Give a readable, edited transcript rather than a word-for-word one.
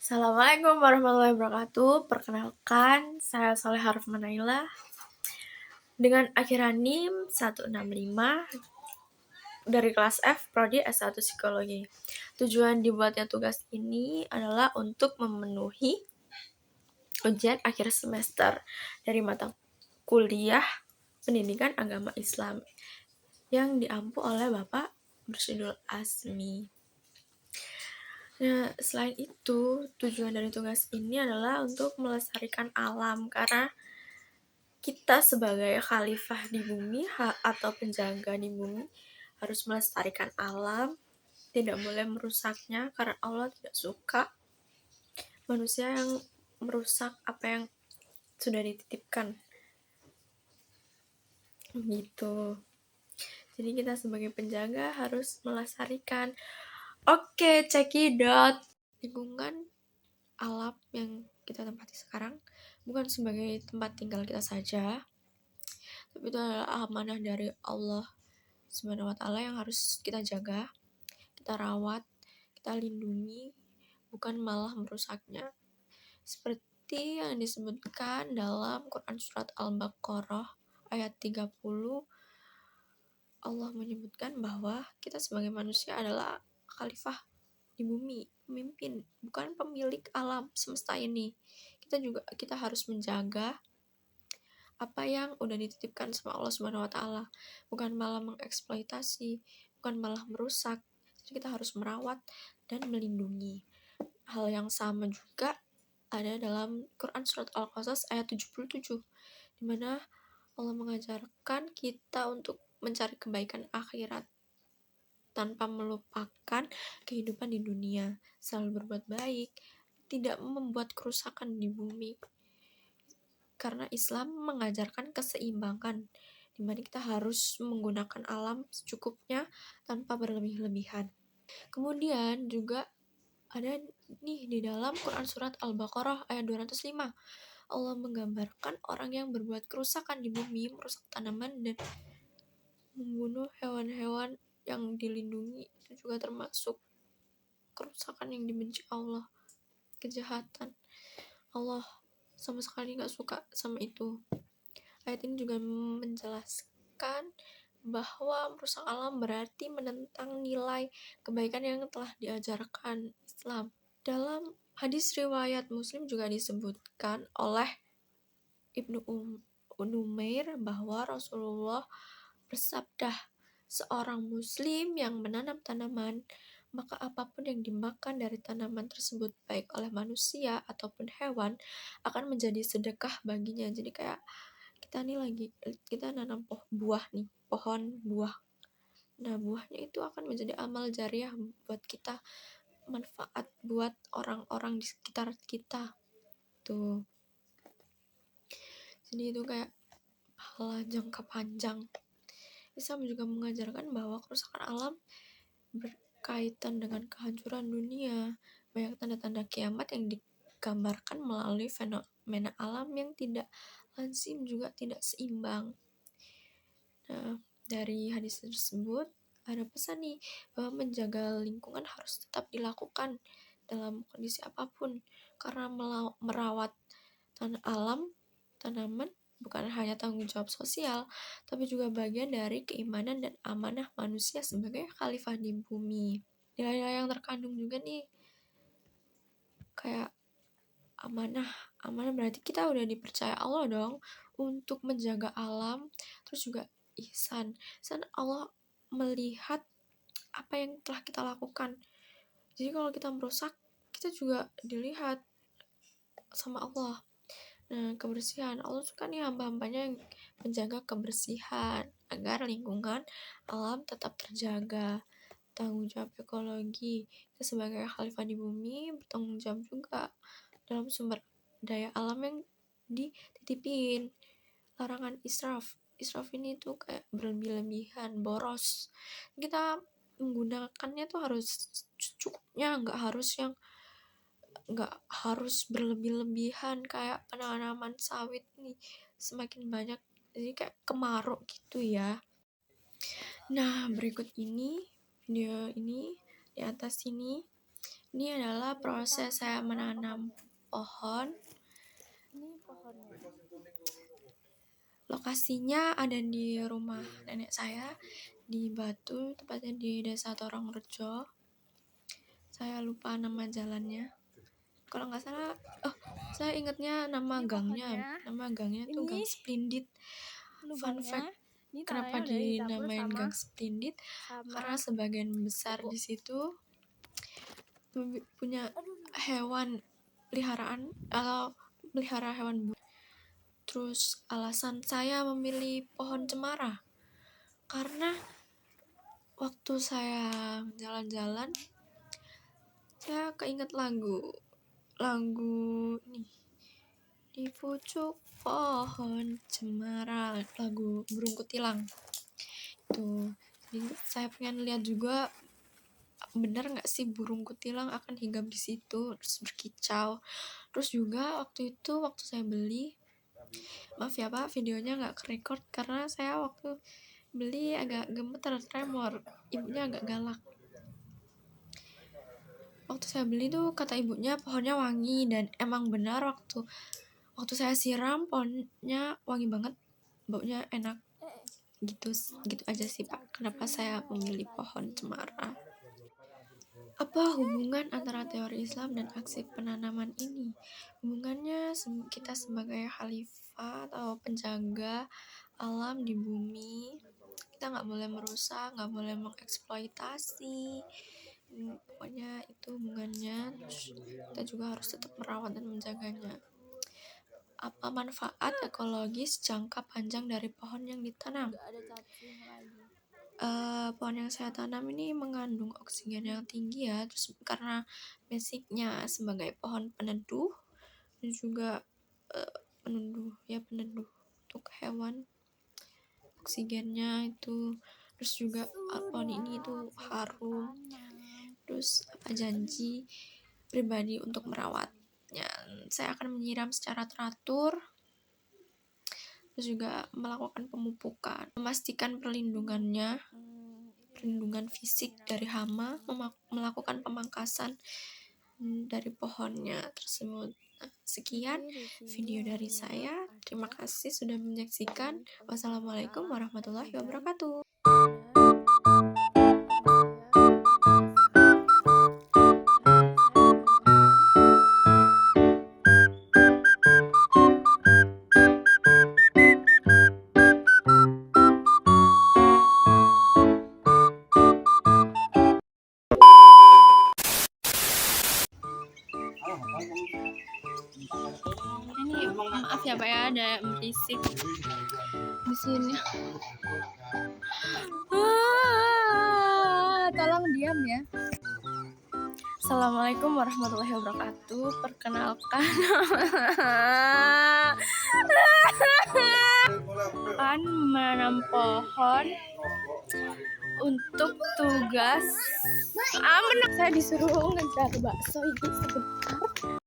Assalamualaikum warahmatullahi wabarakatuh. Perkenalkan, saya Saleh Naila dengan akhiran NIM 165 dari kelas F Prodi S1 Psikologi. Tujuan dibuatnya tugas ini adalah untuk memenuhi ujian akhir semester dari mata kuliah Pendidikan Agama Islam yang diampu oleh Bapak Mursyidul Asmi. Nah, selain itu, tujuan dari tugas ini adalah untuk melestarikan alam, karena kita sebagai khalifah di bumi atau penjaga di bumi harus melestarikan alam, tidak boleh merusaknya, karena Allah tidak suka manusia yang merusak apa yang sudah dititipkan. Gitu. Jadi kita sebagai penjaga harus melestarikan. Oke, cekidot. Lingkungan alam yang kita tempati sekarang bukan sebagai tempat tinggal kita saja, tapi itu adalah amanah dari Allah Subhanahu wa Ta'ala yang harus kita jaga, kita rawat, kita lindungi, bukan malah merusaknya. Seperti yang disebutkan dalam Quran Surat Al-Baqarah ayat 30, Allah menyebutkan bahwa kita sebagai manusia adalah khalifah di bumi, pemimpin, bukan pemilik alam semesta ini. Kita harus menjaga apa yang udah dititipkan sama Allah Subhanahu wa Ta'ala, bukan malah mengeksploitasi, bukan malah merusak. Jadi kita harus merawat dan melindungi. Hal yang sama juga ada dalam Quran Surat Al-Qasas ayat 77, di mana Allah mengajarkan kita untuk mencari kebaikan akhirat tanpa melupakan kehidupan di dunia, selalu berbuat baik, tidak membuat kerusakan di bumi. Karena Islam mengajarkan keseimbangan, di mana kita harus menggunakan alam secukupnya tanpa berlebih-lebihan. Kemudian juga ada nih di dalam Quran Surat Al-Baqarah ayat 205, Allah menggambarkan orang yang berbuat kerusakan di bumi, merusak tanaman dan membunuh hewan-hewan yang dilindungi. Itu juga termasuk kerusakan yang dibenci Allah, kejahatan. Allah sama sekali gak suka sama itu. Ayat ini juga menjelaskan bahwa merusak alam berarti menentang nilai kebaikan yang telah diajarkan Islam. Dalam hadis riwayat Muslim juga disebutkan oleh Ibnu Umair bahwa Rasulullah bersabda, seorang muslim yang menanam tanaman, maka apapun yang dimakan dari tanaman tersebut, baik oleh manusia ataupun hewan, akan menjadi sedekah baginya. Jadi kayak kita nanam buah nih, pohon buah. Nah, buahnya itu akan menjadi amal jariah buat kita, manfaat buat orang-orang di sekitar kita. Tuh. Jadi itu kayak pahala jangka panjang. Islam juga mengajarkan bahwa kerusakan alam berkaitan dengan kehancuran dunia. Banyak tanda-tanda kiamat yang digambarkan melalui fenomena alam yang tidak lazim, juga tidak seimbang. Nah, dari hadis tersebut ada pesan nih, bahwa menjaga lingkungan harus tetap dilakukan dalam kondisi apapun, karena merawat alam, tanaman bukan hanya tanggung jawab sosial, tapi juga bagian dari keimanan dan amanah manusia sebagai khalifah di bumi. Nilai-nilai yang terkandung juga nih, kayak amanah berarti kita udah dipercaya Allah dong untuk menjaga alam. Terus juga ihsan Allah melihat apa yang telah kita lakukan. Jadi kalau kita merusak, kita juga dilihat sama Allah. Nah, kebersihan, Allah suka nih hamba-hambanya yang menjaga kebersihan agar lingkungan alam tetap terjaga. Tanggung jawab ekologi, kita sebagai khalifah di bumi bertanggung jawab juga dalam sumber daya alam yang dititipin. Larangan israf ini tuh kayak berlebih-lebihan, boros. Kita menggunakannya tuh harus cukupnya, nggak harus berlebih-lebihan. Kayak penanaman sawit nih semakin banyak, jadi kayak kemarau gitu ya. Nah, berikut ini video ini di atas ini Ini adalah proses saya menanam pohon. Ini pohonnya. Lokasinya ada di rumah nenek saya di Batu, tepatnya di Desa Torongrejo. Saya lupa nama jalannya. Kalau nggak salah, saya ingatnya nama Ini gangnya. pohonnya. Nama gangnya tuh Ini Gang Splendid. Fun Lubangnya. fact, Ini kenapa tanahnya udah dicampur dinamain Gang Splendid? Karena sebagian besar di situ punya hewan peliharaan atau pelihara hewan. Terus alasan saya memilih pohon cemara karena waktu saya jalan-jalan saya keinget lagu nih, di pucuk pohon cemara, lagu Burung Kutilang tuh. Jadi saya pengen lihat juga bener nggak sih burung kutilang akan hinggap di situ terus berkicau. Terus juga waktu saya beli, maaf ya Pak, videonya nggak kerekord karena saya waktu beli agak gemeter, tremor, ibunya agak galak. Waktu saya beli tuh kata ibunya pohonnya wangi, dan emang benar waktu saya siram pohonnya wangi banget, baunya enak. Gitu aja sih Pak, kenapa saya memilih pohon cemara. Apa hubungan antara teori Islam dan aksi penanaman ini? Hubungannya kita sebagai khalifah atau penjaga alam di bumi, kita nggak boleh merusak, nggak boleh mengeksploitasi. Pokoknya itu hubungannya. Terus kita juga harus tetap merawat dan menjaganya. Apa manfaat ekologis jangka panjang dari pohon yang ditanam? Pohon yang saya tanam ini mengandung oksigen yang tinggi ya, terus karena basicnya sebagai pohon peneduh dan juga peneduh untuk hewan, oksigennya itu. Terus juga pohon ini itu harum. Terus janji pribadi untuk merawatnya, saya akan menyiram secara teratur. Terus juga melakukan pemupukan, memastikan perlindungan fisik dari hama, melakukan pemangkasan dari pohonnya tersebut. Sekian video dari saya. Terima kasih sudah menyaksikan. Wassalamualaikum warahmatullahi wabarakatuh. Ini maaf ya Pak ya, ada berisik di sini. Tolong diam ya. Assalamualaikum warahmatullahi wabarakatuh. Perkenalkan, akan menanam pohon untuk tugas. Saya disuruh ngejar bakso ini sebentar.